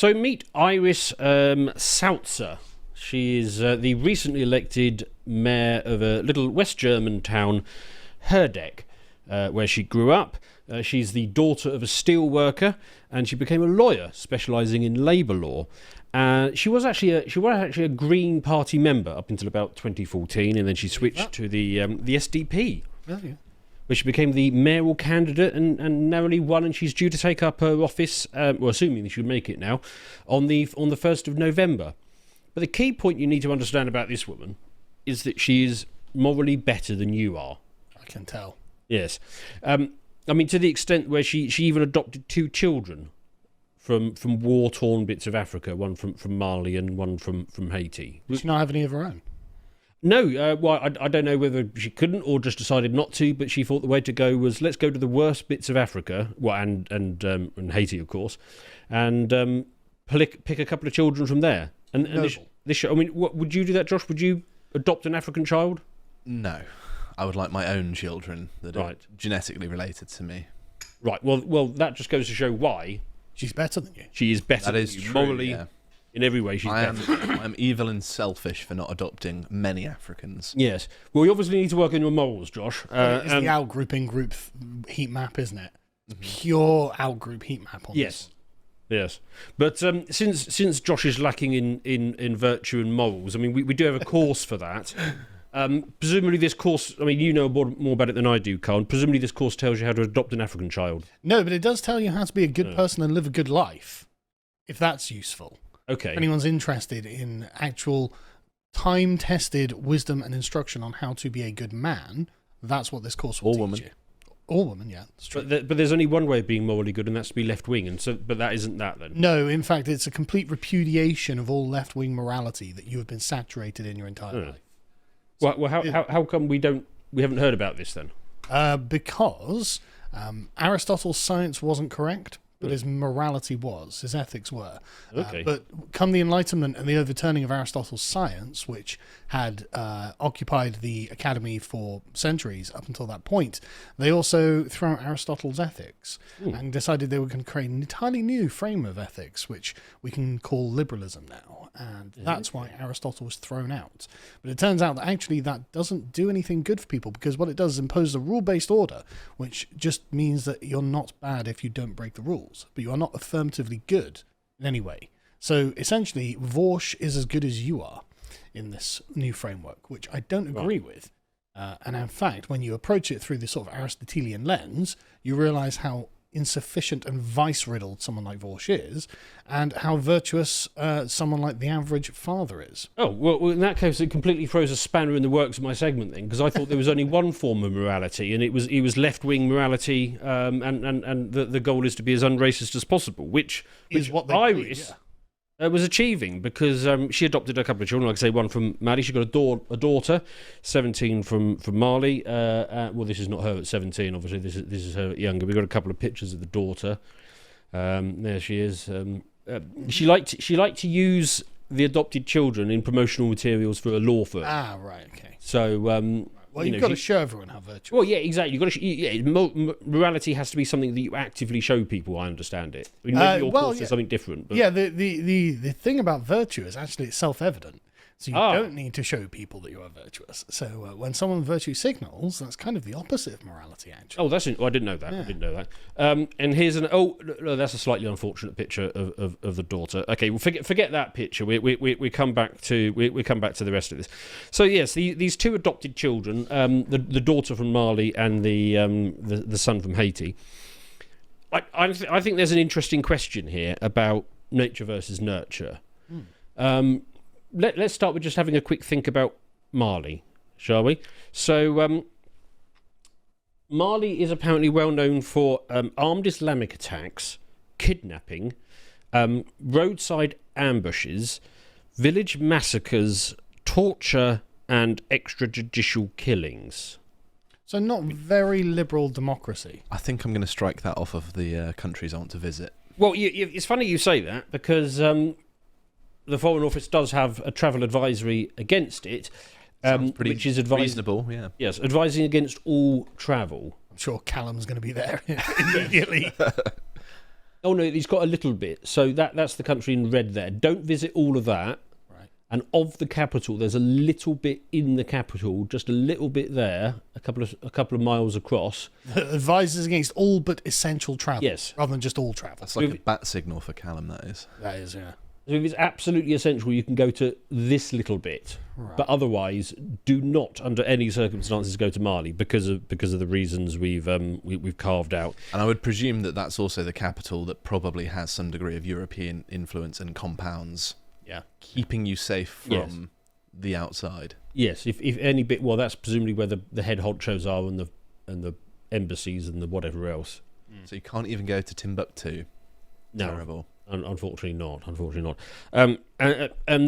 So meet Iris Sautzer. She is the recently elected mayor of a little West German town, Herdecke, where she grew up. She's the daughter of a steel worker, and she became a lawyer specialising in labour law. She was actually a Green Party member up until about 2014, and then she switched to the SDP, where she became the mayoral candidate and narrowly won. And she's due to take up her office, assuming she would make it now, on the 1st of November. But the key point you need to understand about this woman is that she is morally better than you are. I can tell. Yes. I mean, to the extent where she even adopted 2 children from war-torn bits of Africa, one from Mali and one from Haiti. Does she not have any of her own? No, well, I don't know whether she couldn't or just decided not to, but she thought the way to go was let's go to the worst bits of Africa, well, and Haiti, of course, and pick a couple of children from there. And this, I mean, what, would you do that, Josh? Would you adopt an African child? No. I would like my own children that are genetically related to me. Right. Well, that just goes to show why she's better than you. She is better. That than is you. true. Morally, yeah. In every way, she's better. I'm evil and selfish for not adopting many Africans. Yes. Well, you obviously need to work on your morals, Josh. It's the outgrouping group heat map, isn't it? It's pure outgroup heat map on this. Yes. But since Josh is lacking in virtue and morals, I mean, we do have a course for that. Presumably this course, I mean, you know more about it than I do, Carl, and presumably this course tells you how to adopt an African child. No, but it does tell you how to be a good person and live a good life, if that's useful. Okay. If anyone's interested in actual time-tested wisdom and instruction on how to be a good man, that's what this course will teach you. All women, yeah, that's true. But there's only one way of being morally good, and that's to be left-wing, but that isn't that, then? No, in fact, it's a complete repudiation of all left-wing morality that you have been saturated in your entire life. Well, how come we haven't heard about this then? Because Aristotle's science wasn't correct, but his morality was, his ethics were. Okay. But come the Enlightenment and the overturning of Aristotle's science, which had occupied the academy for centuries up until that point, they also threw out Aristotle's ethics and decided they were going to create an entirely new frame of ethics, which we can call liberalism now. And that's why Aristotle was thrown out. But it turns out that actually that doesn't do anything good for people, because what it does is impose a rule-based order, which just means that you're not bad if you don't break the rules, but you are not affirmatively good in any way. So essentially, Vorsh is as good as you are in this new framework, which I don't agree with. And in fact, when you approach it through this sort of Aristotelian lens, you realise how insufficient and vice-riddled someone like Vorsh is, and how virtuous someone like the average father is. Oh, well, in that case, it completely throws a spanner in the works of my segment then, because I thought there was only one form of morality, and it was left-wing morality, and the goal is to be as unracist as possible, which Is what they Iris was achieving, because she adopted a couple of children, like I say, one from Mali. She got a daughter, 17 from Mali. Well, this is not her at 17, obviously. This is her younger. We've got a couple of pictures of the daughter. There she is. She liked to use the adopted children in promotional materials for a law firm. Ah, right, okay. So, well, you've got to show everyone how virtuous. Well, yeah, exactly. You've got to. Morality has to be something that you actively show people. I understand it. I mean, maybe your course is something different. But... Yeah, the thing about virtue is actually it's self-evident. So you don't need to show people that you are virtuous. So when someone virtue signals, that's kind of the opposite of morality, actually. Oh, I didn't know that. Yeah. I didn't know that. And here's no, that's a slightly unfortunate picture of the daughter. Okay, well, forget that picture. We come back to the rest of this. So yes, these 2 adopted children, the daughter from Mali and the son from Haiti. I think there's an interesting question here about nature versus nurture. Let's start with just having a quick think about Mali, shall we? So, Mali is apparently well known for armed Islamic attacks, kidnapping, roadside ambushes, village massacres, torture, and extrajudicial killings. So not very liberal democracy. I think I'm going to strike that off of the countries I want to visit. Well, it's funny you say that, because... the Foreign Office does have a travel advisory against it, which is reasonable. Yeah. Yes, advising against all travel. I'm sure Callum's going to be there immediately. Oh no, he's got a little bit. So that's the country in red there. Don't visit all of that. Right. And of the capital, there's a little bit in the capital, just a little bit there, a couple of miles across. Advises against all but essential travel. Yes. Rather than just all travel. That's like a bat signal for Callum, that is. That is, yeah. So if it's absolutely essential, you can go to this little bit. Right. But otherwise, do not, under any circumstances, go to Mali because of the reasons we've carved out. And I would presume that that's also the capital that probably has some degree of European influence and compounds, keeping you safe from the outside. Yes, if any bit, well, that's presumably where the head honchos are and the embassies and the whatever else. So you can't even go to Timbuktu. No. Terrible. Unfortunately not. And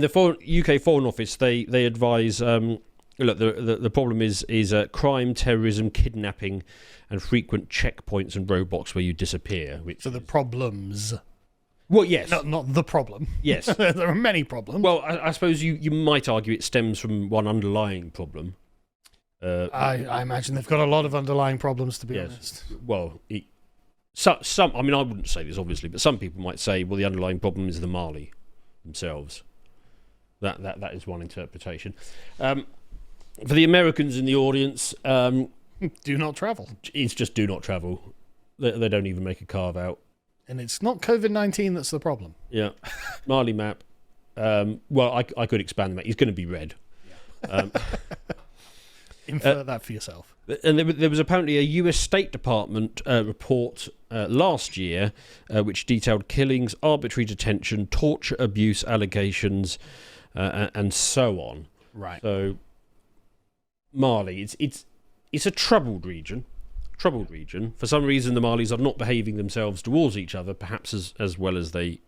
the UK Foreign Office, they advise, look, the problem is crime, terrorism, kidnapping, and frequent checkpoints and roadblocks where you disappear. So the problems. Well, yes. Not the problem. Yes. There are many problems. Well, I suppose you might argue it stems from one underlying problem. I imagine they've got a lot of underlying problems, to be honest. Well, some. I mean, I wouldn't say this obviously, but some people might say, well, the underlying problem is the Mali themselves. That is one interpretation. For the Americans in the audience, do not travel. It's just do not travel. They don't even make a carve out. And it's not COVID-19 that's the problem. Yeah, Mali map. Well, I could expand the map. It's going to be red. Infer that for yourself. And there was apparently a US State Department report last year which detailed killings, arbitrary detention, torture, abuse allegations, and so on. Right. So Mali, it's a troubled region. For some reason, the Malis are not behaving themselves towards each other, perhaps as well as they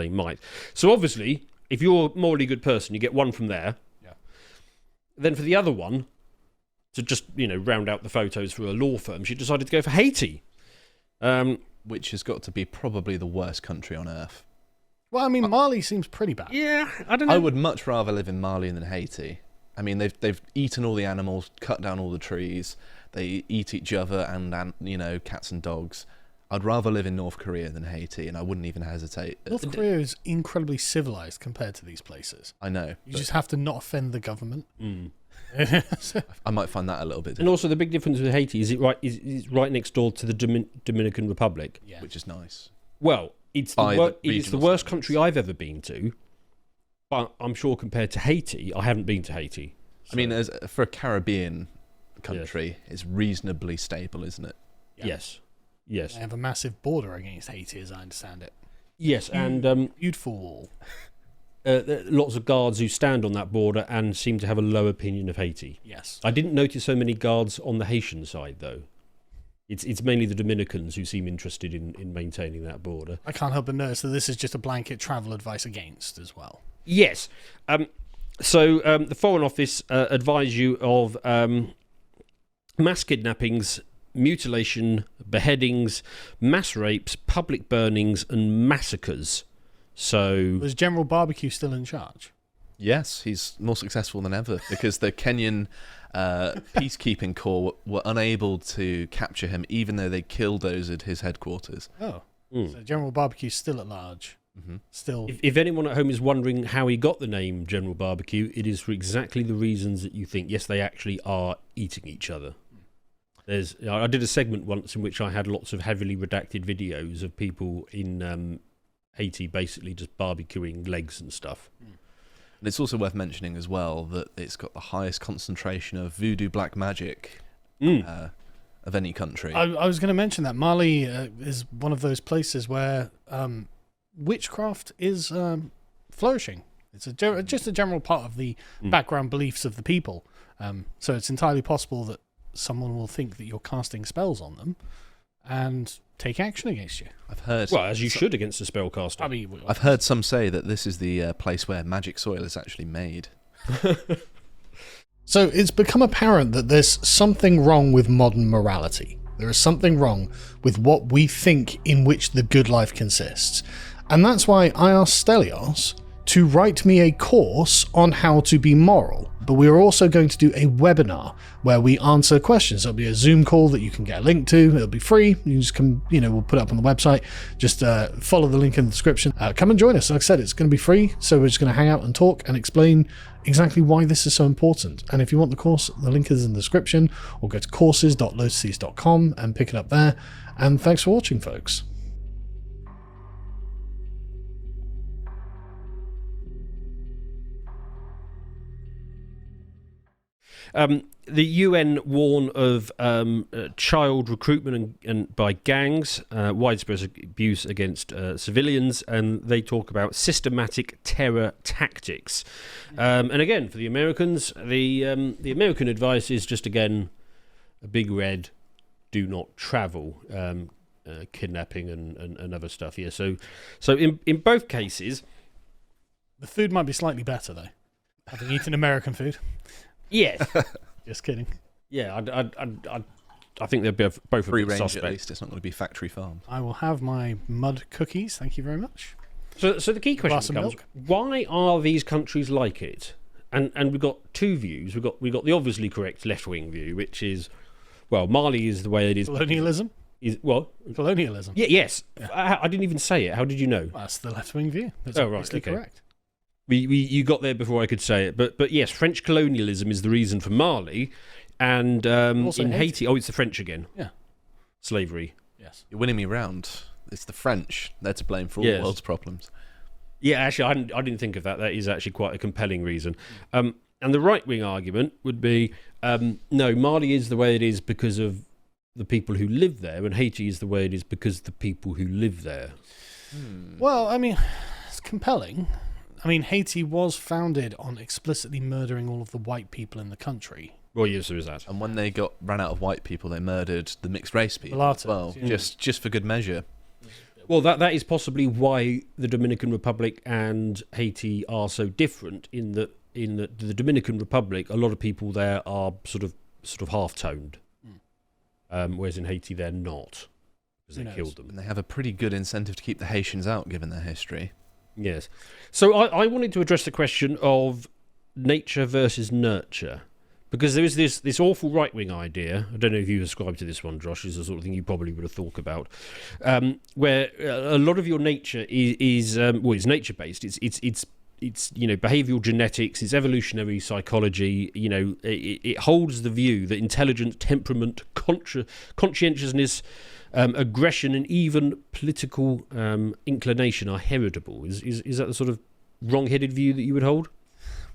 might. So obviously, if you're a morally good person, you get one from there. Yeah. Then for the other one, to just, round out the photos for a law firm, she decided to go for Haiti. Which has got to be probably the worst country on earth. Well, I mean, Mali seems pretty bad. Yeah, I don't know. I would much rather live in Mali than Haiti. I mean, they've eaten all the animals, cut down all the trees. They eat each other and cats and dogs. I'd rather live in North Korea than Haiti, and I wouldn't even hesitate. North Korea is incredibly civilized compared to these places. I know. You just have to not offend the government. I might find that a little bit difficult. And also the big difference with Haiti is it's right next door to the Dominican Republic. Yeah. Which is nice. Well, it's the worst country I've ever been to, but I'm sure compared to Haiti, I haven't been to Haiti. So. I mean, for a Caribbean country, it's reasonably stable, isn't it? Yeah. Yes. They have a massive border against Haiti, as I understand it. Yes, and beautiful wall. Lots of guards who stand on that border and seem to have a low opinion of Haiti. Yes. I didn't notice so many guards on the Haitian side, though. It's mainly the Dominicans who seem interested in maintaining that border. I can't help but notice that this is just a blanket travel advice against as well. Yes. So the Foreign Office advise you of mass kidnappings, mutilation, beheadings, mass rapes, public burnings, and massacres. So was General Barbecue still in charge? Yes, he's more successful than ever because the Kenyan peacekeeping corps were unable to capture him, even though they killed those at his headquarters. Oh, so General Barbecue's still at large. Mm-hmm. Still. If anyone at home is wondering how he got the name General Barbecue, it is for exactly the reasons that you think. Yes, they actually are eating each other. I did a segment once in which I had lots of heavily redacted videos of people in Haiti basically just barbecuing legs and stuff. And it's also worth mentioning as well that it's got the highest concentration of voodoo black magic of any country. I was going to mention that Mali is one of those places where witchcraft is flourishing. It's just a general part of the background beliefs of the people. So it's entirely possible that someone will think that you're casting spells on them and take action against you. I've heard. Well, as you should against a spellcaster. I mean, I've heard some say that this is the place where magic soil is actually made. So it's become apparent that there's something wrong with modern morality. There is something wrong with what we think in which the good life consists. And that's why I asked Stelios to write me a course on how to be moral. But we are also going to do a webinar where we answer questions. There'll be a Zoom call that you can get a link to. It'll be free. You just come, we'll put it up on the website. Just follow the link in the description. Come and join us. Like I said, it's going to be free. So we're just going to hang out and talk and explain exactly why this is so important. And if you want the course, the link is in the description, or go to courses.lotuses.com and pick it up there. And thanks for watching, folks. The UN warn of child recruitment and by gangs, widespread abuse against civilians, and they talk about systematic terror tactics. And again, for the Americans, the American advice is just, again, a big red, do not travel, kidnapping and other stuff here. So in both cases... The food might be slightly better, though, having eaten American food. Yes. Just kidding. Yeah, I think they're both free range suspect. at least. It's not going to be factory farmed. I will have my mud cookies. Thank you very much. So the key question becomes: why are these countries like it? And we've got two views. We've got the obviously correct left-wing view, which is, well, Mali is the way it is. Colonialism. Colonialism. Yeah. Yes. Yeah. I didn't even say it. How did you know? Well, that's the left-wing view. That's right. Okay. Correct. You got there before I could say it, but yes, French colonialism is the reason for Mali, and in Haiti, it's the French again. Yeah, slavery. Yes, you're winning me round. It's the French. They're to blame for all the world's problems. Yeah, actually, I didn't think of that. That is actually quite a compelling reason. And the right-wing argument would be, no, Mali is the way it is because of the people who live there, and Haiti is the way it is because of the people who live there. Well, I mean, it's compelling. I mean, Haiti was founded on explicitly murdering all of the white people in the country. Well, yes, there is that. And when they ran out of white people, they murdered the mixed race people as well, yeah. just for good measure. Well, that is possibly why the Dominican Republic and Haiti are so different. In the Dominican Republic, a lot of people there are sort of half-toned, whereas in Haiti they're not, because they killed them. And they have a pretty good incentive to keep the Haitians out, given their history. Yes. So I wanted to address the question of nature versus nurture, because there is this awful right-wing idea. I don't know if you ascribe to this one, Josh. Is the sort of thing you probably would have thought about, where a lot of your nature is nature-based. It's behavioural genetics. It's evolutionary psychology. It holds the view that intelligence, temperament, conscientiousness, aggression, and even political inclination are heritable. Is that the sort of wrong-headed view that you would hold?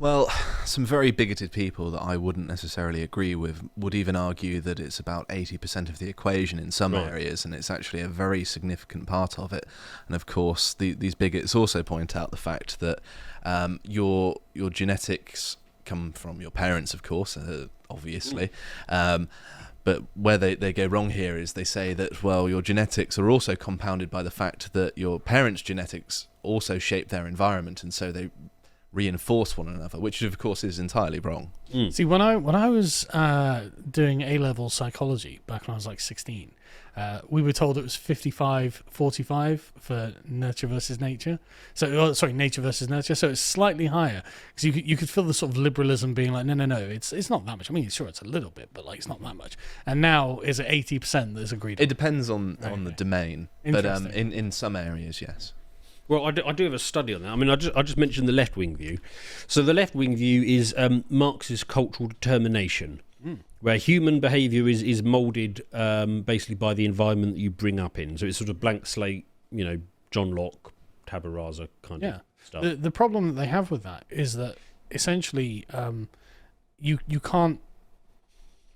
Well, some very bigoted people that I wouldn't necessarily agree with would even argue that it's about 80% of the equation in some areas, and it's actually a very significant part of it. And of course, these bigots also point out the fact that your genetics come from your parents, of course, obviously. But where they go wrong here is they say that, well, your genetics are also compounded by the fact that your parents' genetics also shape their environment, and so they reinforce one another, which of course is entirely wrong. See, when I was doing A-level psychology back when I was like 16, we were told it was 55-45 for nurture versus nature. So, nature versus nurture. So it's slightly higher, because you could feel the sort of liberalism being like, no, it's not that much. I mean, sure, it's a little bit, but like it's not that much. And now is it 80% that is agreed? It depends on the domain, but in some areas, yes. Well, I do have a study on that. I mean, I just mentioned the left-wing view. So the left-wing view is Marxist cultural determination, where human behaviour is moulded basically by the environment that you bring up in. So it's sort of blank slate, John Locke, tabula rasa kind of stuff. The problem that they have with that is that essentially you can't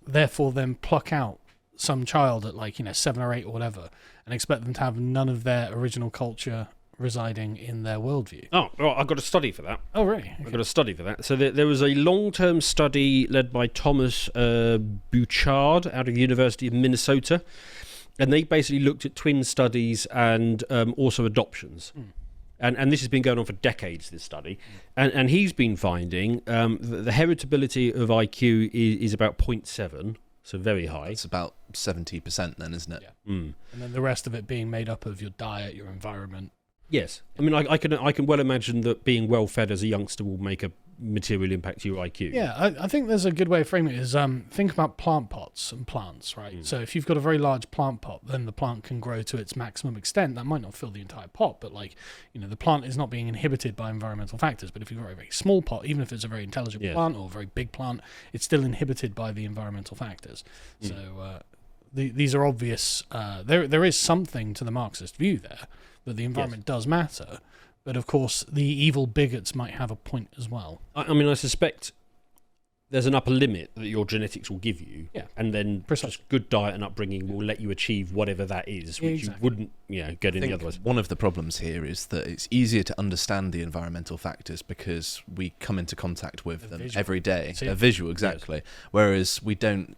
therefore then pluck out some child at 7 or 8 or whatever and expect them to have none of their original culture residing in their worldview. Oh, well, I've got a study for that. Oh, really? Okay. I've got a study for that. So there was a long-term study led by Thomas Bouchard out of the University of Minnesota, and they basically looked at twin studies and also adoptions. And this has been going on for decades, this study. And he's been finding that the heritability of IQ is about 0.7, so very high. It's about 70% then, isn't it? Yeah. And then the rest of it being made up of your diet, your environment. Yes, I mean, I can well imagine that being well fed as a youngster will make a material impact to your IQ. Yeah, I think there's a good way of framing it is think about plant pots and plants, right? So if you've got a very large plant pot, then the plant can grow to its maximum extent. That might not fill the entire pot, but the plant is not being inhibited by environmental factors. But if you've got a very small pot, even if it's a very intelligent plant or a very big plant, it's still inhibited by the environmental factors. So these are obvious. There is something to the Marxist view there, that the environment does matter. But of course, the evil bigots might have a point as well. I mean, I suspect there's an upper limit that your genetics will give you, and then just good diet and upbringing will let you achieve whatever that is, which you wouldn't, get any otherwise. One of the problems here is that it's easier to understand the environmental factors because we come into contact with them every day. They're visual, exactly. Yes. Whereas we don't,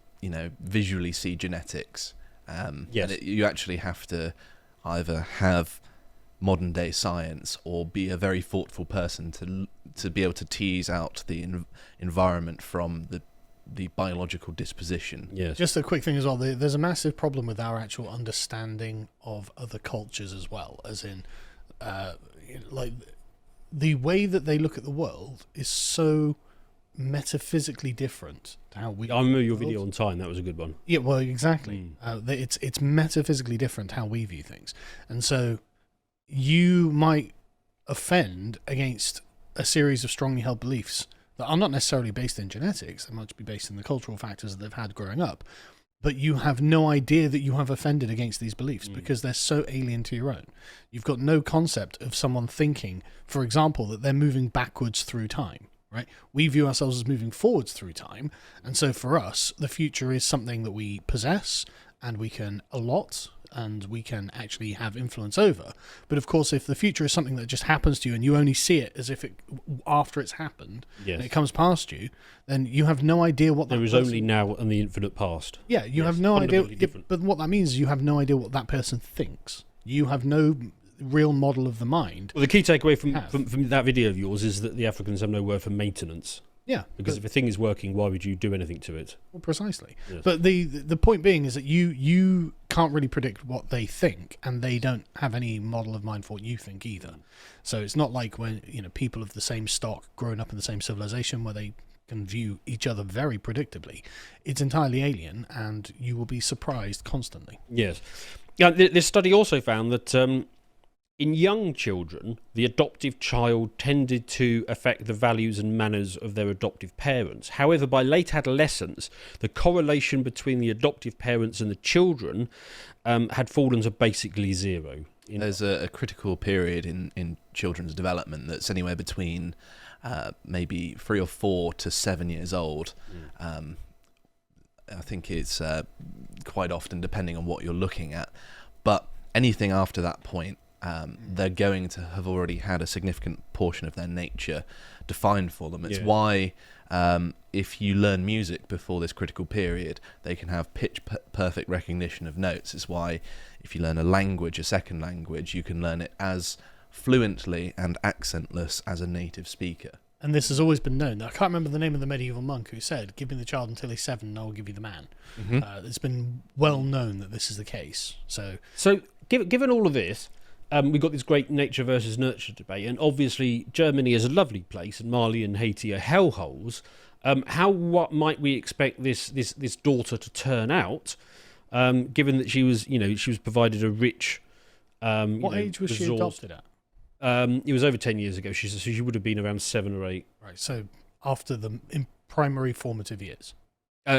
visually see genetics. You actually have to either have modern day science or be a very thoughtful person to be able to tease out the environment from the biological disposition. Yes. Just a quick thing as well, there's a massive problem with our actual understanding of other cultures as well, as in the way that they look at the world is so metaphysically different to how we... I remember your video on time, that was a good one. Yeah, well, exactly. It's metaphysically different how we view things. And so you might offend against a series of strongly held beliefs that are not necessarily based in genetics, they might be based in the cultural factors that they've had growing up, but you have no idea that you have offended against these beliefs because they're so alien to your own. You've got no concept of someone thinking, for example, that they're moving backwards through time. Right? We view ourselves as moving forwards through time, and so for us, the future is something that we possess and we can allot and we can actually have influence over. But of course, if the future is something that just happens to you and you only see it as if it after it's happened and it comes past you, then you have no idea what that there is only now and the infinite past. Yeah, you have no idea. But what that means is you have no idea what that person thinks. You have no real model of the mind. Well, the key takeaway from that video of yours is that the Africans have no word for maintenance. Yeah, because if a thing is working, why would you do anything to it? Well, precisely. Yes. But the point being is that you can't really predict what they think, and they don't have any model of mind for what you think either. So it's not like when people of the same stock growing up in the same civilization where they can view each other very predictably. It's entirely alien, and you will be surprised constantly. Yes. Yeah. This study also found that in young children, the adoptive child tended to affect the values and manners of their adoptive parents. However, by late adolescence, the correlation between the adoptive parents and the children had fallen to basically zero. There's a critical period in children's development that's anywhere between maybe 3 or 4 to 7 years old. I think it's quite often depending on what you're looking at. But anything after that point, they're going to have already had a significant portion of their nature defined for them. It's why if you learn music before this critical period, they can have pitch-perfect recognition of notes. It's why if you learn a second language, you can learn it as fluently and accentless as a native speaker. And this has always been known. I can't remember the name of the medieval monk who said, "Give me the child until he's 7 and I will give you the man." It's been well known that this is the case. So given all of this, we've got this great nature versus nurture debate, and obviously Germany is a lovely place, and Mali and Haiti are hellholes. What might we expect this daughter to turn out, given that she was provided a rich. What age was she adopted at? It was over 10 years ago. She would have been around 7 or 8. Right, so after the primary formative years.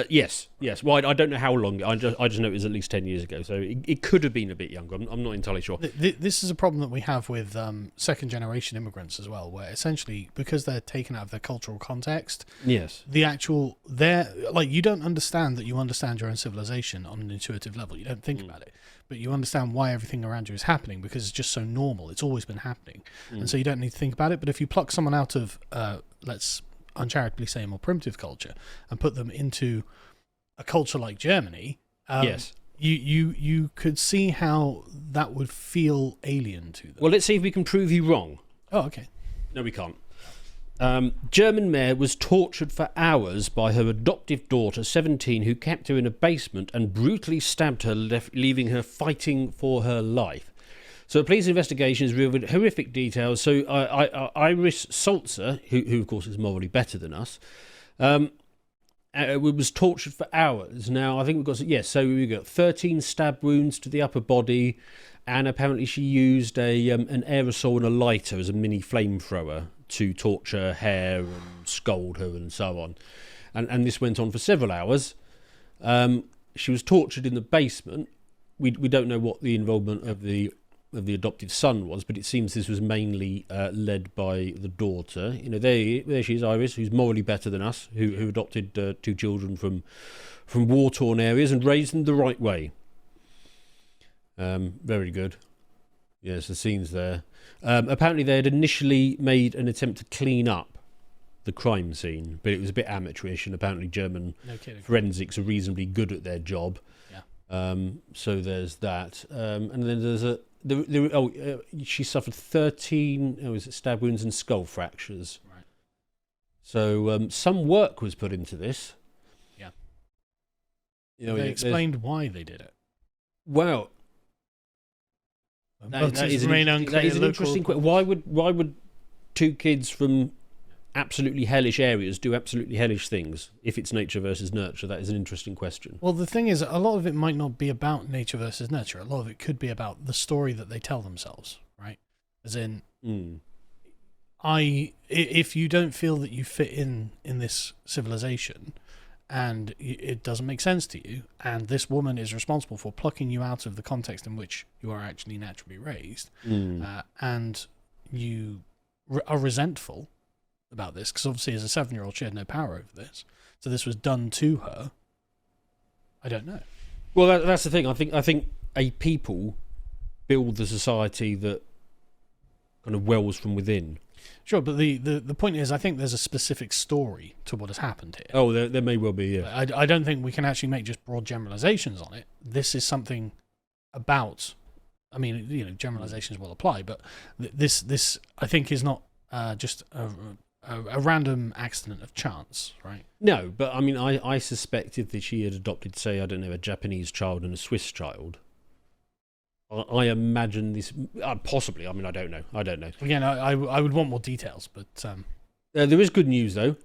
Yes. Well, I don't know how long. I just know it was at least 10 years ago. So it could have been a bit younger. I'm not entirely sure. This is a problem that we have with second-generation immigrants as well, where essentially, because they're taken out of their cultural context, yes, you don't understand that you understand your own civilization on an intuitive level. You don't think about it, but you understand why everything around you is happening because it's just so normal. It's always been happening, and so you don't need to think about it. But if you pluck someone out of, let's uncharitably say, a more primitive culture and put them into a culture like Germany, yes, you could see how that would feel alien to them. Well, let's see if we can prove you wrong. Oh, okay. No, we can't. German mare was tortured for hours by her adoptive daughter, 17, who kept her in a basement and brutally stabbed her, leaving her fighting for her life. So a police investigation has revealed horrific details. So Iris Salzer, who of course is morally better than us, was tortured for hours. Now I think we've got 13 stab wounds to the upper body, and apparently she used an aerosol and a lighter as a mini flamethrower to torture her and scold her and so on. And this went on for several hours. She was tortured in the basement. We don't know what the involvement of the adopted son was, but it seems this was mainly led by the daughter. There she is, Iris, who's morally better than us, who adopted 2 children from war-torn areas and raised them the right way. Very good. Yes, the scenes there. Apparently they had initially made an attempt to clean up the crime scene, but it was a bit amateurish, and apparently German forensics are reasonably good at their job. So there's that, and then there's she suffered 13 stab wounds and skull fractures. Right. So some work was put into this. Yeah. They explained why they did it. Well, that is an interesting question. Why would 2 kids from absolutely hellish areas do absolutely hellish things? If it's nature versus nurture, that is an interesting question. Well, the thing is, a lot of it might not be about nature versus nurture. A lot of it could be about the story that they tell themselves, right? As in, if you don't feel that you fit in this civilization, and it doesn't make sense to you, and this woman is responsible for plucking you out of the context in which you are actually naturally raised, and you are resentful about this, because obviously as a 7-year-old she had no power over this, so this was done to her. I don't know. Well, that's the thing. I think a people build the society that kind of wells from within. Sure, but the point is, I think there's a specific story to what has happened here. Oh, there may well be, yeah. I don't think we can actually make just broad generalizations on it. This is something about, I mean, generalizations will apply, but this I think is not just a random accident of chance, right? No, but I mean, I suspected that she had adopted, say, I don't know, a Japanese child and a Swiss child. I imagine this, possibly. I mean, I don't know. Again, I would want more details, but there is good news though,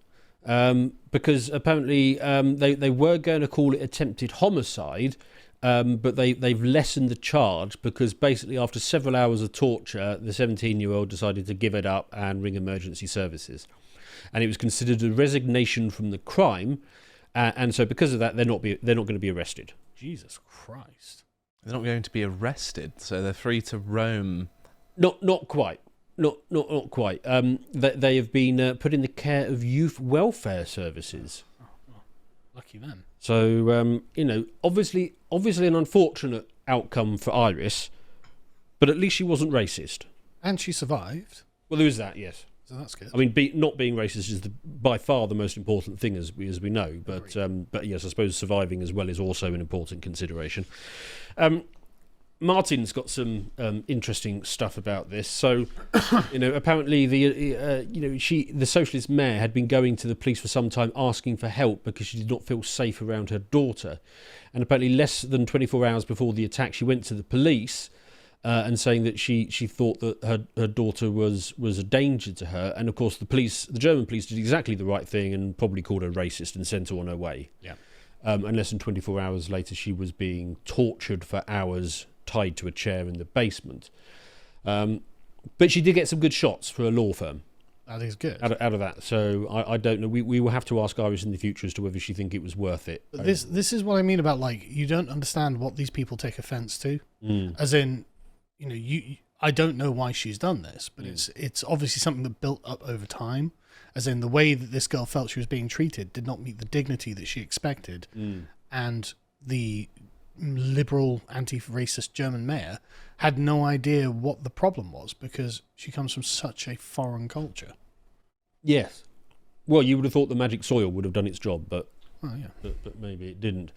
because apparently they were going to call it attempted homicide, but they've lessened the charge because basically after several hours of torture, the 17-year-old decided to give it up and ring emergency services, and it was considered a resignation from the crime, and so because of that, they're not going to be arrested. Jesus Christ. They're not going to be arrested, so they're free to roam. Not quite. Not quite. They have been put in the care of youth welfare services. Oh, lucky them. So obviously an unfortunate outcome for Iris, but at least she wasn't racist. And she survived. Well, there is that, yes. So that's good. I mean, not being racist is by far the most important thing, as we know. But yes, I suppose surviving as well is also an important consideration. Martin's got some interesting stuff about this. So, apparently the socialist mayor had been going to the police for some time asking for help because she did not feel safe around her daughter. And apparently less than 24 hours before the attack, she went to the police and saying that she thought that her daughter was a danger to her. And of course, the German police did exactly the right thing and probably called her racist and sent her on her way. Yeah. And less than 24 hours later, she was being tortured for hours, tied to a chair in the basement. But she did get some good shots for a law firm. That is good. Out of that. So I don't know. We will have to ask Iris in the future as to whether she think it was worth it. But this is what I mean about, like, you don't understand what these people take offence to. As in, I don't know why she's done this, but it's obviously something that built up over time. As in, the way that this girl felt she was being treated did not meet the dignity that she expected. And the liberal, anti-racist German mayor had no idea what the problem was because she comes from such a foreign culture. Yes. Well, you would have thought the magic soil would have done its job, but maybe it didn't.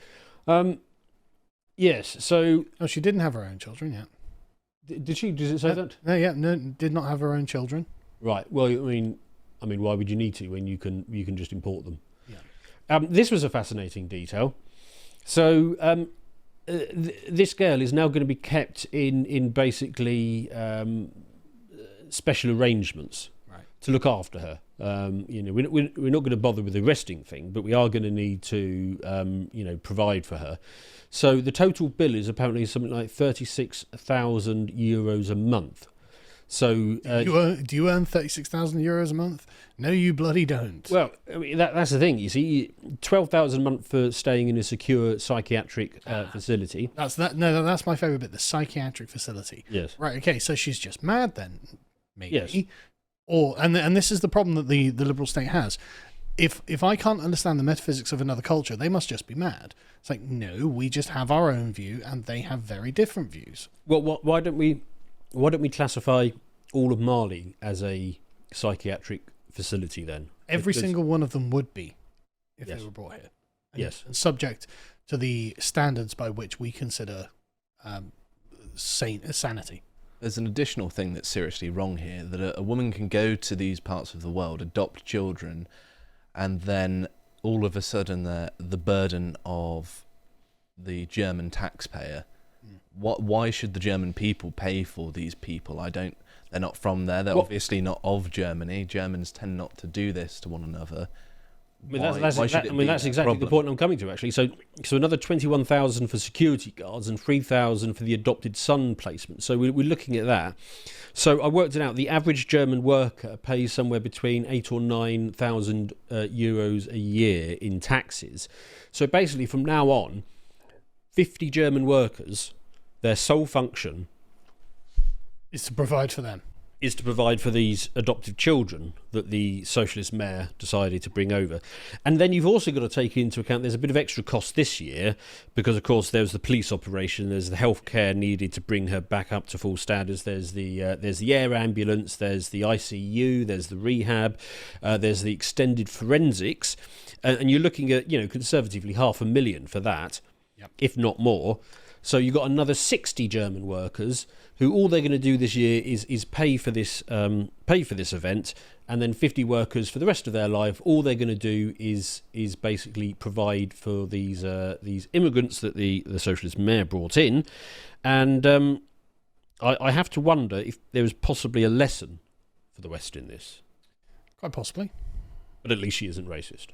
Yes, so... Oh, she didn't have her own children yet. Did she? Does it say that? No, did not have her own children. Right. Well, I mean, why would you need to when you can just import them? Yeah. This was a fascinating detail. So, this girl is now going to be kept in basically special arrangements to look after her. We're not going to bother with the resting thing, but we are going to need to provide for her. So the total bill is apparently something like €36,000 a month. So do you earn €36,000 a month? No, you bloody don't. Well, I mean, that's the thing. You see, 12,000 a month for staying in a secure psychiatric facility. That's my favourite bit. The psychiatric facility. Yes. Right. Okay. So she's just mad then, maybe. Yes. And this is the problem that the liberal state has. If I can't understand the metaphysics of another culture, they must just be mad. It's like, no, we just have our own view, and they have very different views. Well, why don't we classify all of Mali as a psychiatric facility then? Every single one of them would be if they were brought here. And subject to the standards by which we consider sanity. There's an additional thing that's seriously wrong here, that a woman can go to these parts of the world, adopt children, and then all of a sudden the burden of the German taxpayer. Why should the German people pay for these people? They're not from there. They're obviously not of Germany. Germans tend not to do this to one another. That's exactly the point I'm coming to, actually. So another 21,000 for security guards and 3,000 for the adopted son placement. So we're looking at that. So I worked it out. The average German worker pays somewhere between 8,000 or 9,000 euros a year in taxes. So basically, from now on, 50 German workers, their sole function is to provide for them. Is to provide for these adoptive children that the socialist mayor decided to bring over. And then you've also got to take into account there's a bit of extra cost this year because, of course, there's the police operation, there's the healthcare needed to bring her back up to full standards, there's the air ambulance, there's the ICU, there's the rehab, there's the extended forensics, and you're looking at, conservatively $500,000 for that, if not more. So you've got another 60 German workers who all they're going to do this year is pay for this event, and then 50 workers for the rest of their life. All they're going to do is basically provide for these immigrants that the socialist mayor brought in, and I have to wonder if there is possibly a lesson for the West in this. Quite possibly, but at least she isn't racist.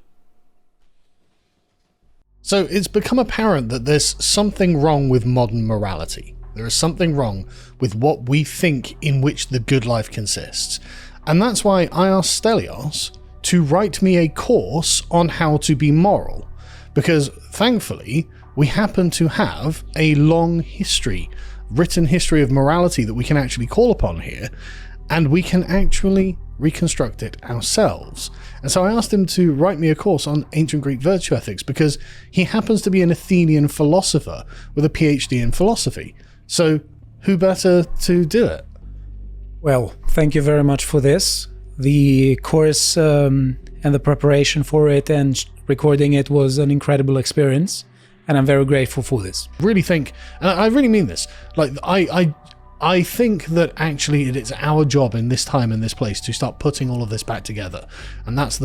So it's become apparent that there's something wrong with modern morality. There is something wrong with what we think in which the good life consists. And that's why I asked Stelios to write me a course on how to be moral. Because thankfully, we happen to have a long written history of morality that we can actually call upon here. And we can actually reconstruct it ourselves. And so I asked him to write me a course on ancient Greek virtue ethics because he happens to be an Athenian philosopher with a PhD in philosophy. So who better to do it? Well, thank you very much for this. The course and the preparation for it and recording it was an incredible experience, and I'm very grateful for this. Really think, and I really mean this, like I think that actually it is our job in this time and this place to start putting all of this back together, and that's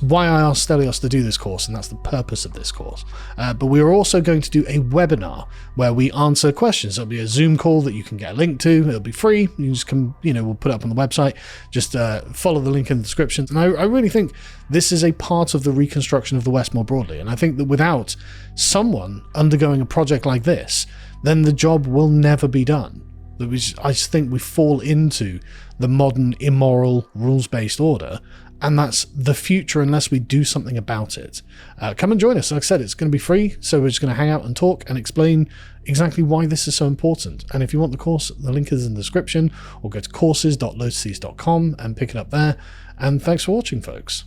why I asked Stelios to do this course, and that's the purpose of this course. But we are also going to do a webinar where we answer questions. It'll be a Zoom call that you can get a link to. It'll be free. You just come, we'll put it up on the website. Just follow the link in the description. And I really think this is a part of the reconstruction of the West more broadly. And I think that without someone undergoing a project like this, then the job will never be done. I just think we fall into the modern, immoral, rules-based order, and that's the future unless we do something about it. Come and join us. Like I said, it's going to be free, so we're just going to hang out and talk and explain exactly why this is so important. And if you want the course, the link is in the description, or go to courses.lotuses.com and pick it up there. And thanks for watching, folks.